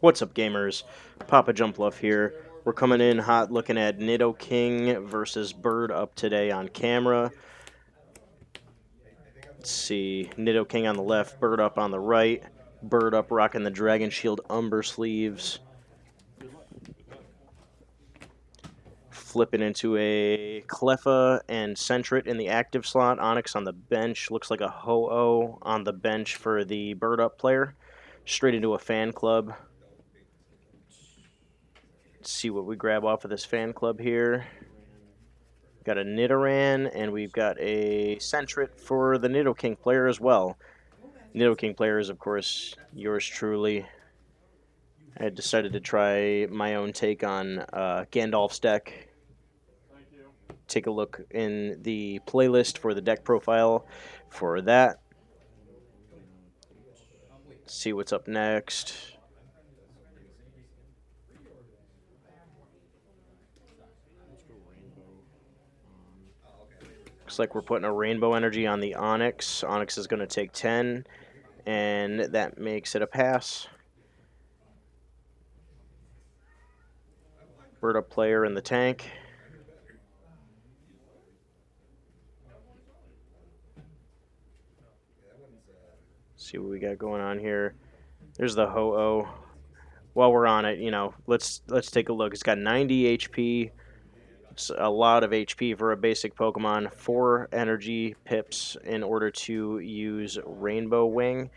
What's up, gamers? Papa Jumpluff here. We're coming in hot looking at Nidoking versus Bird Up today on camera. Let's see, Nidoking on the left, Bird Up on the right. Bird Up rocking the Dragon Shield Umber sleeves. Flipping into a Cleffa and Sentret in the active slot. Onix on the bench. Looks like a Ho-Oh on the bench for the Bird Up player. Straight into a fan club. Let's see what we grab off of this fan club here. Got a Nidoran, and we've got a Sentret for the Nidoking player as well. Nidoking player is, of course, yours truly. I had decided to try my own take on Gandalf's deck. Take a look in the playlist for the deck profile for that. See what's up next. Looks like we're putting a rainbow energy on the Onix. Onix is going to take 10, and that makes it a pass. Bird Up player in the tank. See what we got going on here. There's the Ho-Oh. While we're on it, let's take a look. It's got 90 HP. It's a lot of HP for a basic Pokemon. 4 energy pips in order to use Rainbow Wing,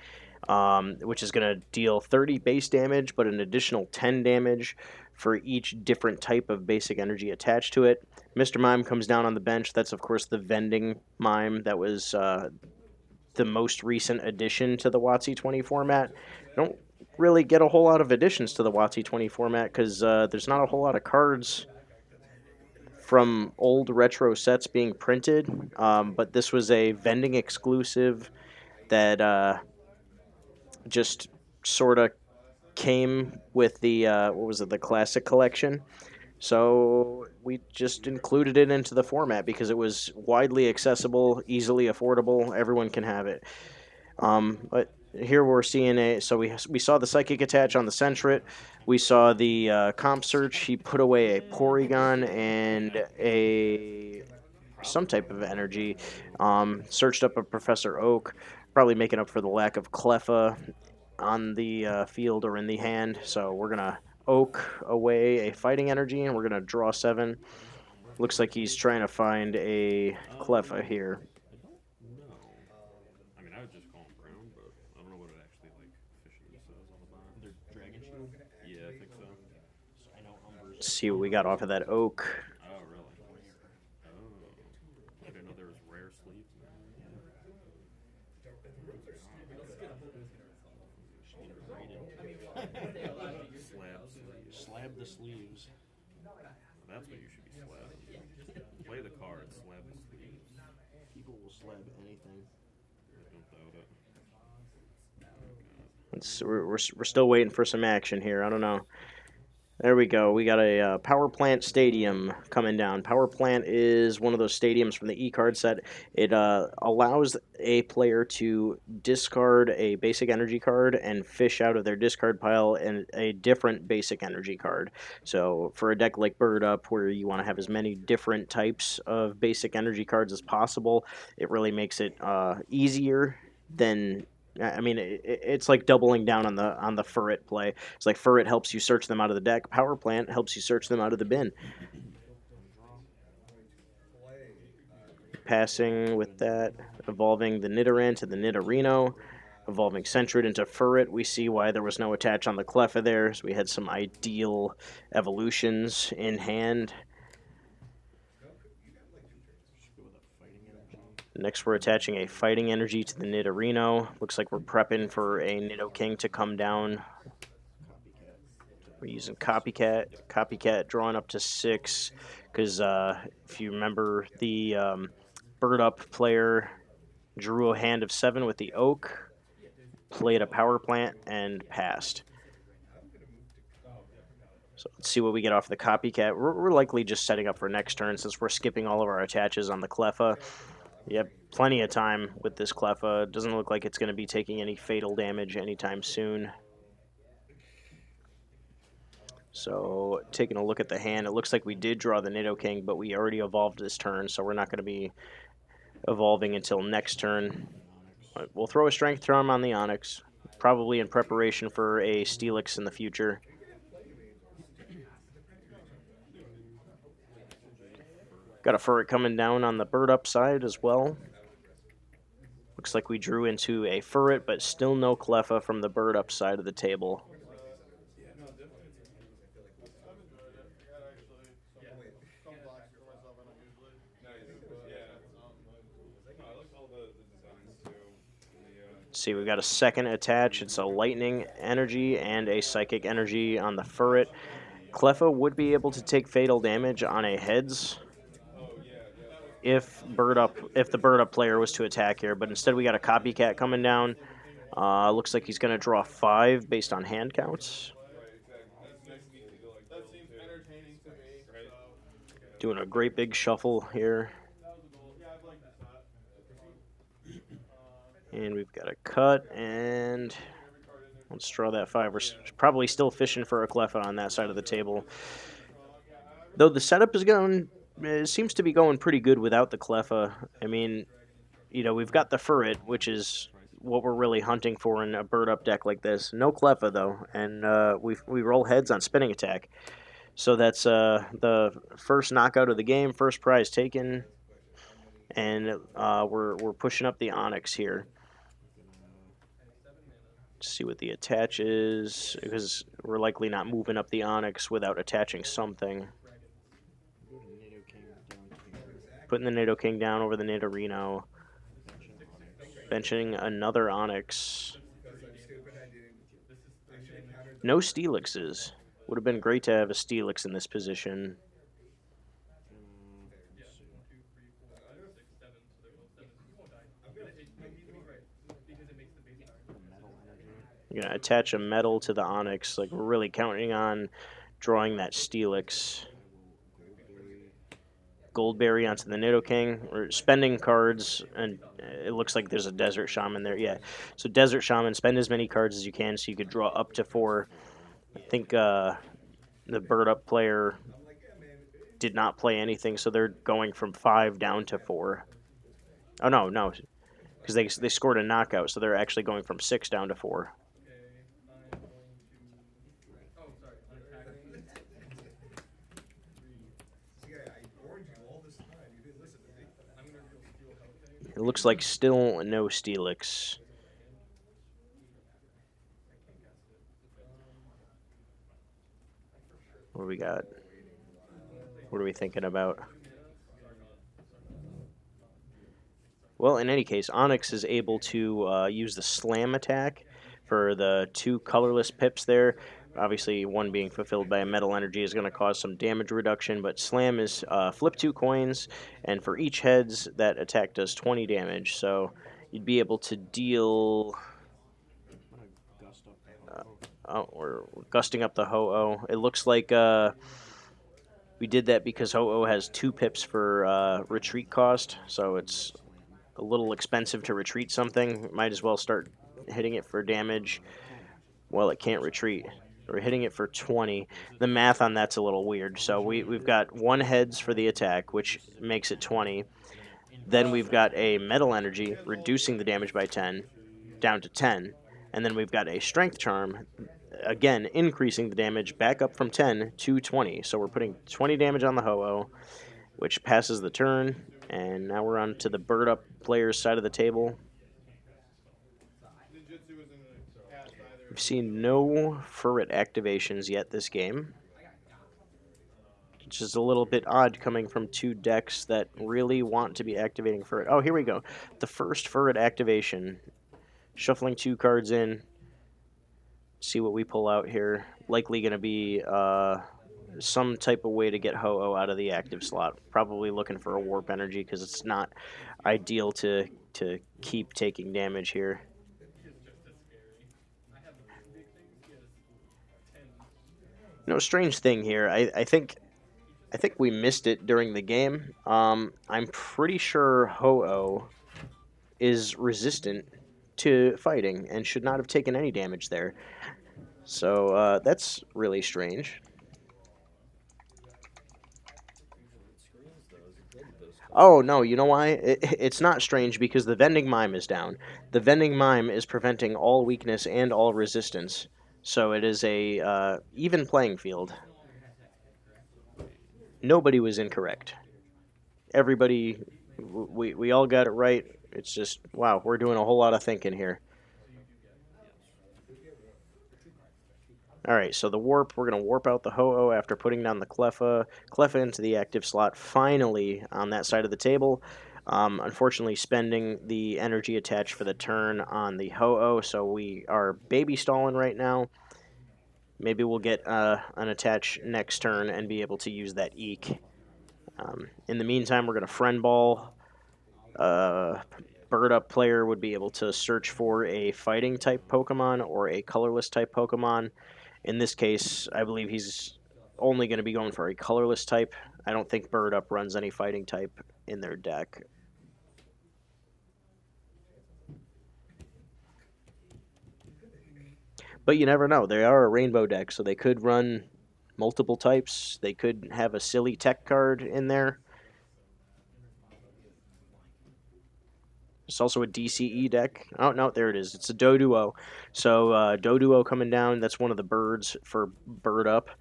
which is going to deal 30 base damage, but an additional 10 damage for each different type of basic energy attached to it. Mr. Mime comes down on the bench. That's, of course, the vending Mime that was the most recent addition to the WotC-20 format. I don't really get a whole lot of additions to the WotC-20 format because there's not a whole lot of cards from old retro sets being printed, but this was a vending exclusive that just sort of came with the the classic collection. So we just included it into the format because it was widely accessible, easily affordable. Everyone can have it. But here we're seeing we saw the Psychic attach on the Sentret. We saw the comp search. He put away a Porygon and some type of energy. Searched up a Professor Oak, probably making up for the lack of Cleffa on the field or in the hand. So we're gonna Oak away a fighting energy, and we're gonna draw 7. Looks like he's trying to find a Cleffa here. I mean, I would just call them brown, but I don't know what it actually officially says on the bottom. They're Dragon Shield? Yeah, I think so. I know Umber's. Let's see what we got off of that Oak. Oh, really? Oh. I didn't know there was rare sleeves. Slab the sleeves. That's what you should be slabbing. Play the card, slab the sleeves. People will slab anything. I don't doubt it. We're still waiting for some action here. I don't know. There we go. We got a Power Plant Stadium coming down. Power Plant is one of those stadiums from the E-card set. It allows a player to discard a basic energy card and fish out of their discard pile and a different basic energy card. So for a deck like Bird Up, where you want to have as many different types of basic energy cards as possible, it really makes it easier than... I mean, it's like doubling down on the Furret play. It's like Furret helps you search them out of the deck. Power Plant helps you search them out of the bin. Passing with that, evolving the Nidoran to the Nidorino, evolving Sentret into Furret. We see why there was no attach on the Cleffa there, so we had some ideal evolutions in hand. Next, we're attaching a fighting energy to the Nidorino. Looks like we're prepping for a Nidoking to come down. We're using Copycat drawing up to 6, because if you remember, the Bird Up player drew a hand of 7 with the Oak, played a Power Plant, and passed. So let's see what we get off the Copycat. We're likely just setting up for next turn since we're skipping all of our attaches on the Cleffa. Yep, plenty of time with this Cleffa. Doesn't look like it's going to be taking any fatal damage anytime soon. So taking a look at the hand, it looks like we did draw the Nidoking, but we already evolved this turn, so we're not going to be evolving until next turn. We'll throw a Strength Charm on the Onix, probably in preparation for a Steelix in the future. Got a Furret coming down on the bird up side as well. Looks like we drew into a Furret, but still no Cleffa from the bird up side of the table. See, we've got a second attach. It's a lightning energy and a psychic energy on the Furret. Cleffa would be able to take fatal damage on a heads if the bird up player was to attack here, but instead we got a copycat coming down. Looks like he's going to draw 5 based on hand counts. Doing a great big shuffle here. And we've got a cut, and let's draw that 5. We're probably still fishing for a Cleffa on that side of the table. Though the setup is going, it seems to be going pretty good without the Cleffa. I mean, you know, we've got the Furret, which is what we're really hunting for in a bird up deck like this. No Cleffa though, and we roll heads on spinning attack. So that's the first knockout of the game, first prize taken, and we're pushing up the Onix here. See what the attach is, because we're likely not moving up the Onix without attaching something. Putting the Nidoking down over the Nidorino. Benching another Onix. No Steelixes. Would have been great to have a Steelix in this position. You're going to attach a metal to the Onix. Like, we're really counting on drawing that Steelix. Goldberry onto the Nidoking. We're spending cards, and it looks like there's a Desert Shaman there. Yeah, so Desert Shaman, spend as many cards as you can so you could draw up to 4. I think the bird up player did not play anything, so they're going from 5 down to 4. Oh, no, because they scored a knockout, so they're actually going from 6 down to 4. It looks like still no Steelix. What do we got? What are we thinking about? Well, in any case, Onix is able to use the Slam attack for the 2 colorless pips there. Obviously, one being fulfilled by a metal energy is going to cause some damage reduction, but Slam is flip 2 coins, and for each heads, that attack does 20 damage. So you'd be able to deal... oh, we're gusting up the Ho-Oh. It looks like we did that because Ho-Oh has 2 pips for retreat cost, so it's a little expensive to retreat something. Might as well start hitting it for damage while it can't retreat. We're hitting it for 20. The math on that's a little weird. So we've got 1 heads for the attack, which makes it 20. Then we've got a metal energy, reducing the damage by 10, down to 10. And then we've got a strength charm, again, increasing the damage back up from 10 to 20. So we're putting 20 damage on the Ho-Oh, which passes the turn. And now we're on to the bird up player's side of the table. We've seen no Furret activations yet this game, which is a little bit odd coming from 2 decks that really want to be activating Furret. Oh, here we go. The first Furret activation. Shuffling 2 cards in. See what we pull out here. Likely going to be some type of way to get Ho-Oh out of the active slot. Probably looking for a Warp Energy because it's not ideal to keep taking damage here. No, strange thing here. I think we missed it during the game. I'm pretty sure Ho-Oh is resistant to fighting and should not have taken any damage there. So that's really strange. Oh, no, you know why? It's not strange because the vending mime is down. The vending mime is preventing all weakness and all resistance. So it is a even playing field. Nobody was incorrect. Everybody, we all got it right. It's just, wow, we're doing a whole lot of thinking here. All right, so the warp, we're going to warp out the Ho-Oh after putting down the Cleffa. Cleffa into the active slot, finally on that side of the table. Unfortunately, spending the energy attached for the turn on the Ho-Oh, so we are baby stalling right now. Maybe we'll get an attach next turn and be able to use that Eek. In the meantime, we're going to Friend Ball. Bird Up player would be able to search for a fighting type Pokemon or a colorless type Pokemon. In this case, I believe he's only going to be going for a colorless type. I don't think Bird Up runs any fighting type in their deck. But you never know. They are a rainbow deck, so they could run multiple types. They could have a silly tech card in there. It's also a DCE deck. Oh, no, there it is. It's a Doduo. So Doduo coming down. That's one of the birds for Bird Up.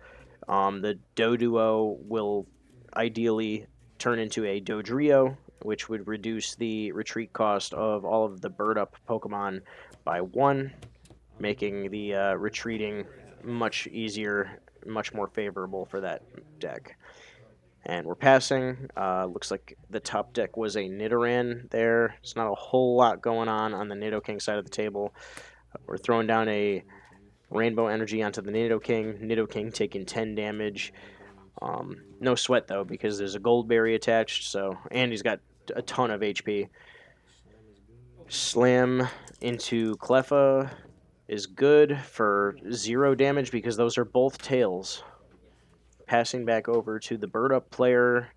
The Doduo will ideally turn into a Dodrio, which would reduce the retreat cost of all of the Bird Up Pokemon by 1, making the retreating much easier, much more favorable for that deck. And we're passing. Looks like the top deck was a Nidoran there. It's not a whole lot going on the Nidoking side of the table. We're throwing down a Rainbow Energy onto the Nidoking. Nidoking taking 10 damage. No sweat, though, because there's a Gold Berry attached, so and he's got a ton of HP. Slam into Cleffa is good for 0 damage because those are both tails. Passing back over to the Bird Up player.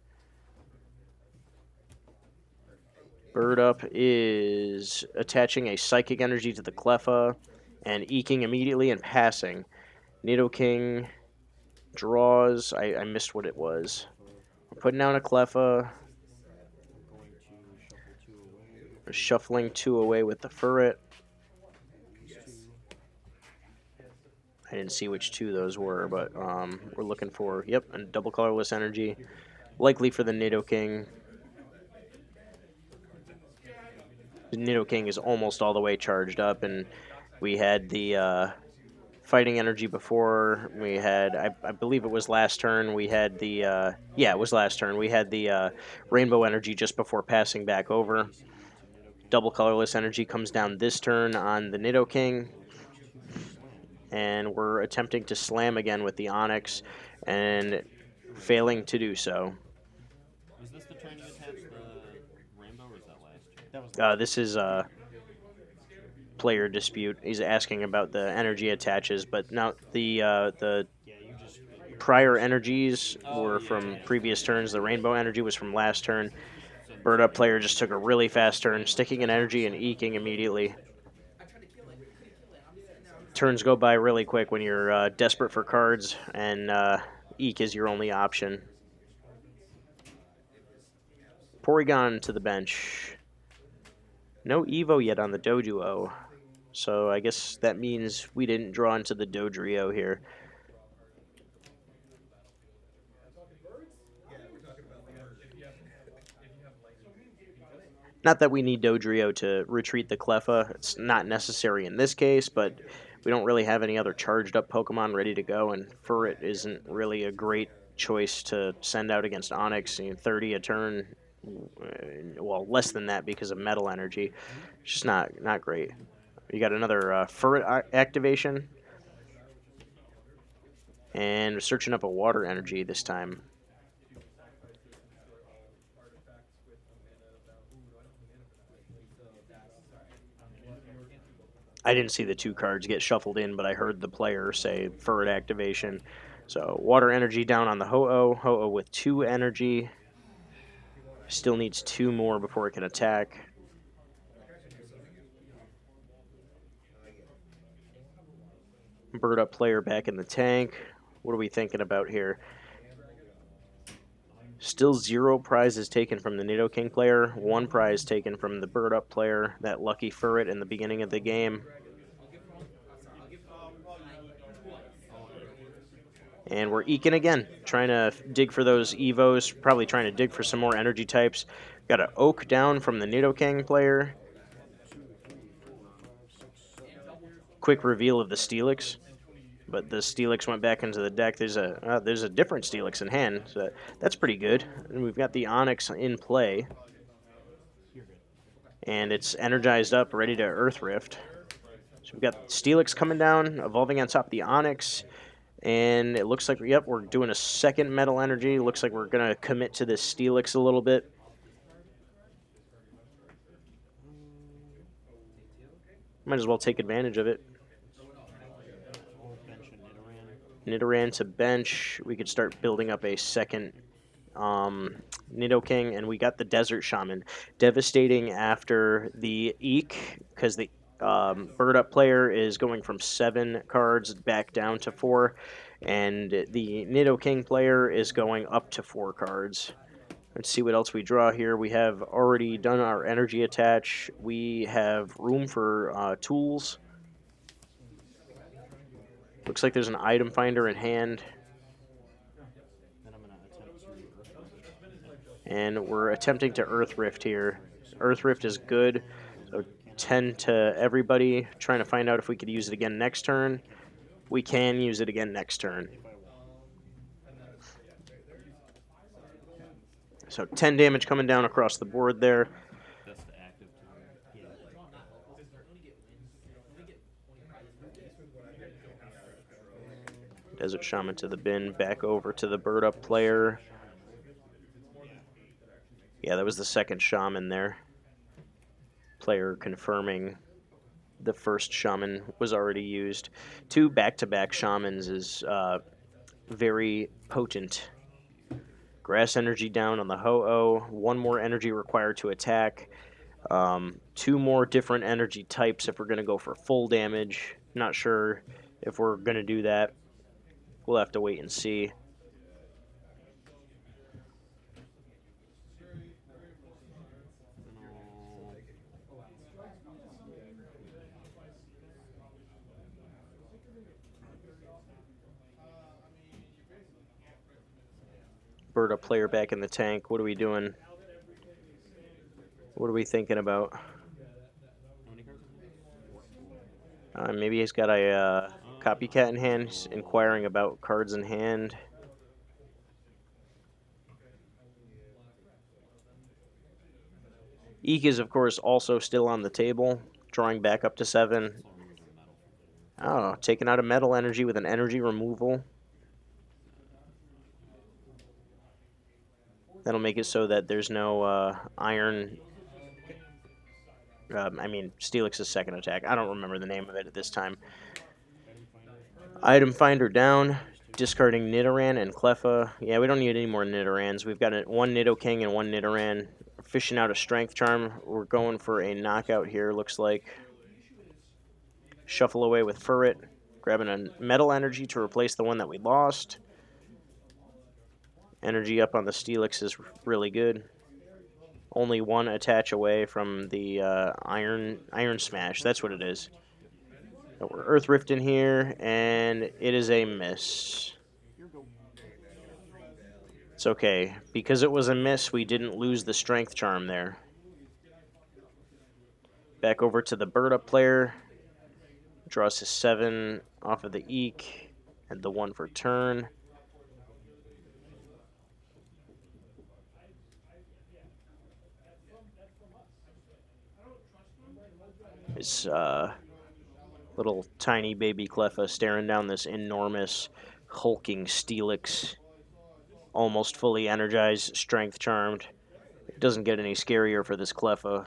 Bird Up is attaching a Psychic Energy to the Cleffa and eking immediately and passing. Nidoking draws. I missed what it was. We're putting down a Cleffa. We're shuffling 2 away with the Furret. I didn't see which 2 those were, but we're looking for, yep, a double colorless energy. Likely for the Nidoking. The Nidoking is almost all the way charged up, and we had the fighting energy before. We had, I believe it was last turn, we had the, yeah, it was last turn. We had the rainbow energy just before passing back over. Double colorless energy comes down this turn on the Nidoking. And we're attempting to slam again with the Onyx and failing to do so. Was this the turn you attached the rainbow, or was that last turn? This is a player dispute. He's asking about the energy attaches, but now the prior energies were from previous turns. The rainbow energy was from last turn. Bird Up player just took a really fast turn, sticking an energy and eking immediately. Turns go by really quick when you're desperate for cards, and Eek is your only option. Porygon to the bench. No Evo yet on the Doduo, so I guess that means we didn't draw into the Dodrio here. Not that we need Dodrio to retreat the Cleffa. It's not necessary in this case, but we don't really have any other charged up Pokemon ready to go, and Furret isn't really a great choice to send out against Onyx. 30 a turn, well, less than that because of Metal Energy. It's just not great. You got another Furret activation, and we're searching up a Water Energy this time. I didn't see the 2 cards get shuffled in, but I heard the player say Furret activation. So Water Energy down on the Ho-Oh. Ho-Oh with 2 energy. Still needs 2 more before it can attack. Bird Up player back in the tank. What are we thinking about here? Still 0 prizes taken from the Nidoking player, 1 prize taken from the Bird Up player, that lucky Furret in the beginning of the game. And we're eking again, trying to dig for those Evos, probably trying to dig for some more energy types. Got an Oak down from the Nidoking player. Quick reveal of the Steelix, but the Steelix went back into the deck. There's a different Steelix in hand, so that's pretty good. And we've got the Onyx in play, and it's energized up, ready to Earth Rift. So we've got Steelix coming down, evolving on top of the Onyx, and it looks like, yep, we're doing a second Metal Energy. Looks like we're going to commit to this Steelix a little bit. Might as well take advantage of it. Nidoran to bench. We could start building up a second Nidoking, and we got the Desert Shaman. Devastating after the Eek, because the Bird Up player is going from 7 cards back down to 4, and the Nidoking player is going up to 4 cards. Let's see what else we draw here. We have already done our energy attach. We have room for tools. Looks like there's an item finder in hand. And we're attempting to Earth Rift here. Earth Rift is good, so 10 to everybody. Trying to find out if we could use it again next turn. We can use it again next turn. So 10 damage coming down across the board there. That's the active too. Desert Shaman to the bin, back over to the Bird Up player. Yeah, that was the second Shaman there. Player confirming the first Shaman was already used. 2 back-to-back Shamans is very potent. Grass energy down on the Ho-Oh. 1 more energy required to attack. 2 more different energy types if we're going to go for full damage. Not sure if we're going to do that. We'll have to wait and see. Bird Up player back in the tank. What are we doing? What are we thinking about? Maybe he's got a copycat in hand. He's inquiring about cards in hand. Eek is, of course, also still on the table, drawing back up to 7. Oh, taking out a metal energy with an energy removal. That'll make it so that there's no iron. Steelix's second attack. I don't remember the name of it at this time. Item finder down. Discarding Nidoran and Cleffa. Yeah, we don't need any more Nidorans. We've got 1 Nidoking and 1 Nidoran. Fishing out a Strength Charm. We're going for a knockout here, looks like. Shuffle away with Furret. Grabbing a Metal Energy to replace the one that we lost. Energy up on the Steelix is really good. Only 1 attach away from the Iron Smash. That's what it is. So we're Earth Rift in here, and it is a miss. It's okay. Because it was a miss, we didn't lose the Strength Charm there. Back over to the Bird Up player. Draws his 7 off of the Eek, and the 1 for turn. His little tiny baby Cleffa staring down this enormous hulking Steelix, almost fully energized, strength charmed. It doesn't get any scarier for this Cleffa.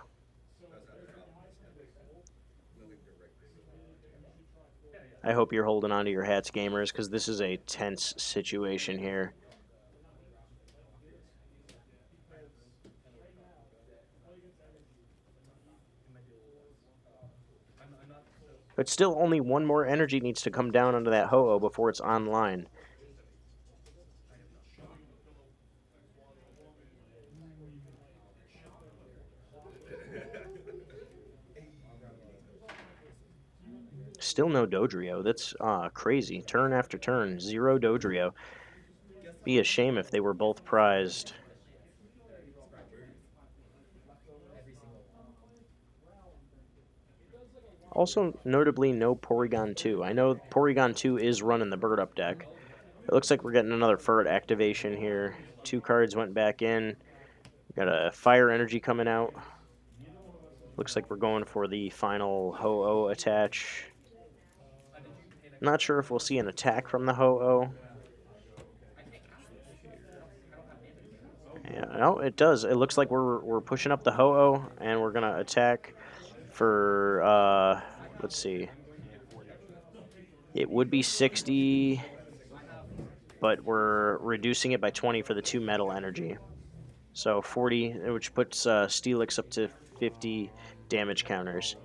I hope you're holding on to your hats, gamers, because this is a tense situation here. But still, only 1 more energy needs to come down onto that Ho-Oh before it's online. Still no Dodrio. That's crazy. Turn after turn, 0 Dodrio. Be a shame if they were both prized. Also, notably, no Porygon 2. I know Porygon 2 is running the Bird Up deck. It looks like we're getting another Furt activation here. 2 cards went back in. Got a Fire Energy coming out. Looks like we're going for the final Ho-Oh attach. Not sure if we'll see an attack from the Ho-Oh. Yeah, no, it does. It looks like we're pushing up the Ho-Oh, and we're gonna attack for let's see. It would be 60, but we're reducing it by 20 for the 2 metal energy. So 40, which puts Steelix up to 50 damage counters.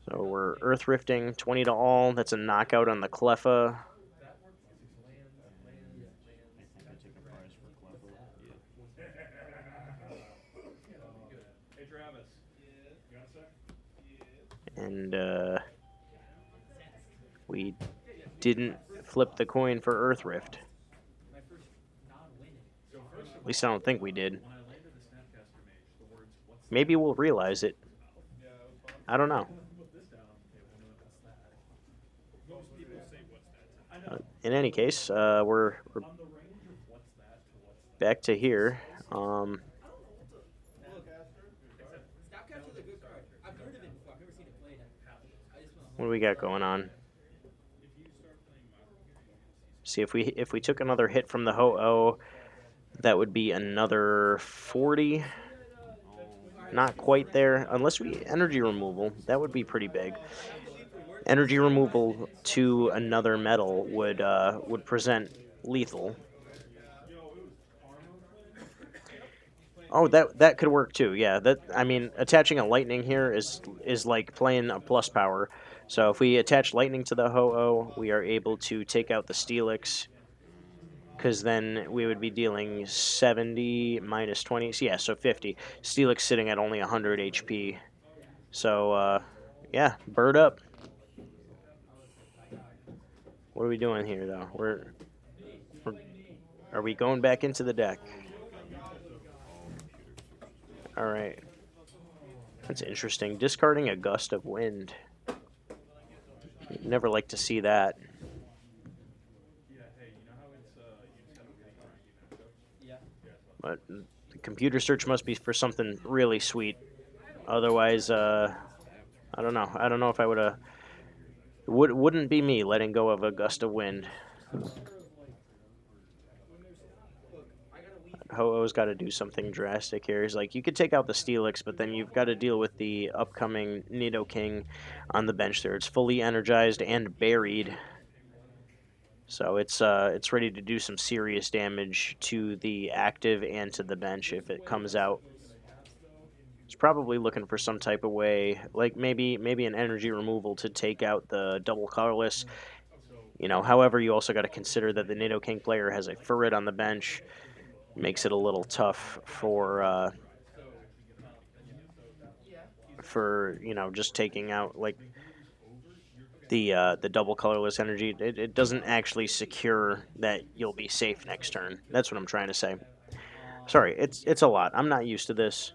So we're Earth Rifting, 20 to all. That's a knockout on the Cleffa. And we didn't flip the coin for Earth Rift. At least I don't think we did. Maybe we'll realize it. I don't know. In any case, we're back to here. What do we got going on? See, if we took another hit from the Ho-Oh, that would be another 40. Not quite there, unless we energy removal. That would be pretty big. Energy removal to another metal would present lethal. Oh, that could work too. Yeah, I mean, attaching a lightning here is like playing a plus power. So if we attach lightning to the Ho-Oh, we are able to take out the Steelix, because then we would be dealing 70 minus 20. So yeah, so 50. Steelix sitting at only 100 HP. So yeah, bird up. What are we doing here though? Are we going back into the deck? All right. That's interesting. Discarding a Gust of Wind. Never like to see that. But the computer search must be for something really sweet. Otherwise, I don't know. I don't know if I would have. Wouldn't be me letting go of a Gust of Wind. Ho-Oh's got to do something drastic here. He's like, you could take out the Steelix, but then you've got to deal with the upcoming Nidoking on the bench there. It's fully energized and buried. So it's ready to do some serious damage to the active and to the bench if it comes out. It's probably looking for some type of way, like maybe an energy removal to take out the double colorless. You know, however, you also got to consider that the Nidoking player has a Furret on the bench. Makes it a little tough for you know, just taking out like the double colorless energy. It doesn't actually secure that you'll be safe next turn. That's what I'm trying to say. Sorry, it's a lot. I'm not used to this.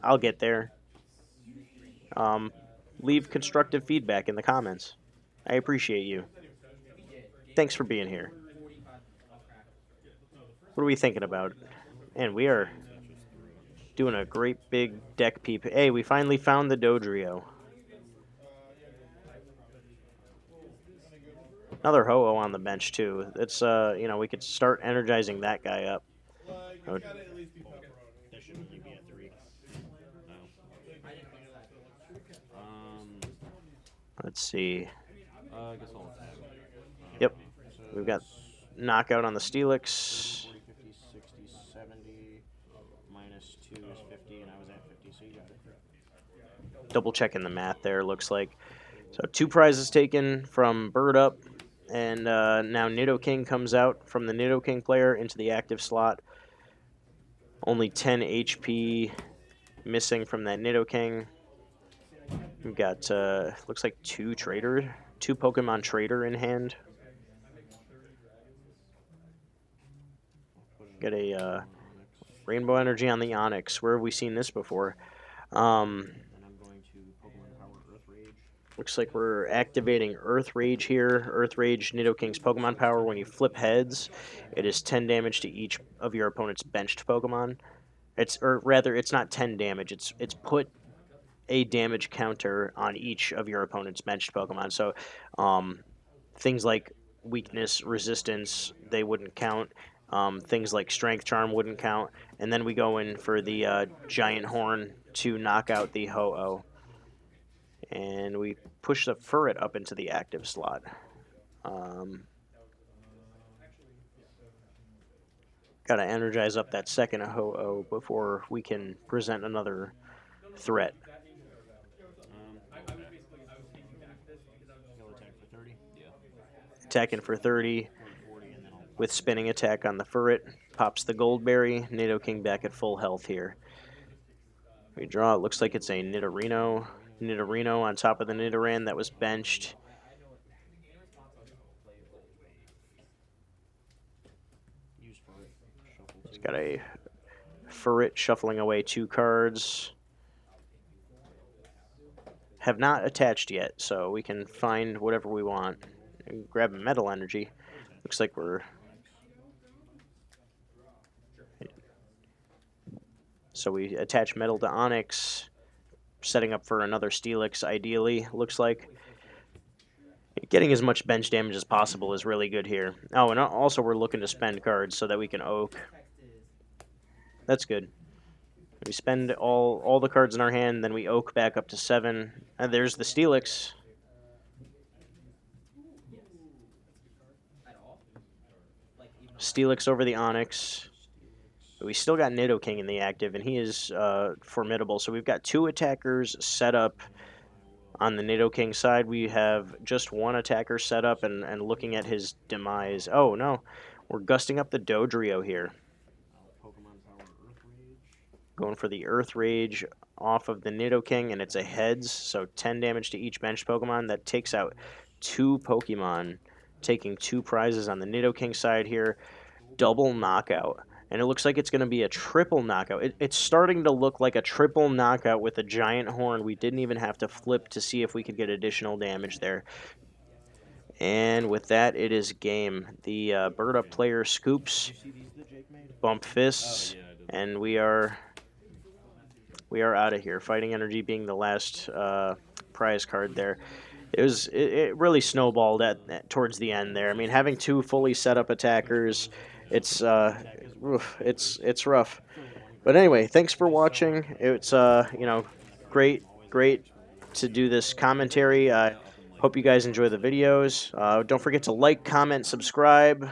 I'll get there. Leave constructive feedback in the comments. I appreciate you. Thanks for being here. What are we thinking about? And we are doing a great big deck peep. Hey, we finally found the Dodrio. Another Ho-Oh on the bench too. It's you know, we could start energizing that guy up. There should only be a 3. Let's see. I guess I'll attack. Yep. We've got knockout on the Steelix. 40, 50, 60, 70. Minus 2 is 50, and I was at 50, so you got it. Double checking the math there, looks like. So 2 prizes taken from Bird Up, and now Nidoking comes out from the Nidoking player into the active slot. Only 10 HP missing from that Nidoking. We've got looks like two Pokemon Trader in hand. Got a Rainbow Energy on the Onix. Where have we seen this before? And I'm going to Pokemon Power Earth Rage. Looks like we're activating Earth Rage here. Earth Rage, Nidoking's Pokemon power. When you flip heads, it is 10 damage to each of your opponent's benched Pokemon. Or rather, it's not 10 damage. It's put a damage counter on each of your opponent's benched Pokemon. So, things like weakness, resistance, they wouldn't count. Things like Strength Charm wouldn't count. And then we go in for the Giant Horn to knock out the Ho-Oh. And we push the Furret up into the active slot. Gotta energize up that second Ho-Oh before we can present another threat. He'll attack for 30. Yeah. Attacking for 30 with spinning attack on the Furret. Pops the Goldberry. Nidoking back at full health here. We draw. It looks like it's a Nidorino. Nidorino on top of the Nidoran that was benched. He's got a Furret shuffling away 2 cards. Have not attached yet, so we can find whatever we want. And grab a Metal Energy. Looks like we're... So we attach Metal to Onix, setting up for another Steelix, ideally, looks like. Getting as much bench damage as possible is really good here. Oh, and also we're looking to spend cards so that we can Oak. That's good. We spend all the cards in our hand, then we Oak back up to 7. And there's the Steelix. Steelix over the Onix. We still got Nidoking in the active, and he is formidable. So we've got 2 attackers set up on the Nidoking side. We have just 1 attacker set up and looking at his demise. Oh, no. We're gusting up the Dodrio here. Going for the Earth Rage off of the Nidoking, and it's a heads, so 10 damage to each benched Pokemon. That takes out 2 Pokemon, taking 2 prizes on the Nidoking side here. Double knockout. And it looks like it's going to be a triple knockout. It's starting to look like a triple knockout with a Giant Horn. We didn't even have to flip to see if we could get additional damage there. And with that, it is game. The Bird Up player scoops, bump fists, and we are out of here. Fighting Energy being the last prize card there. It really snowballed towards the end there. I mean, having 2 fully set up attackers, it's rough. But anyway, thanks for watching. It's great to do this commentary. I hope you guys enjoy the videos. Don't forget to like, comment, subscribe.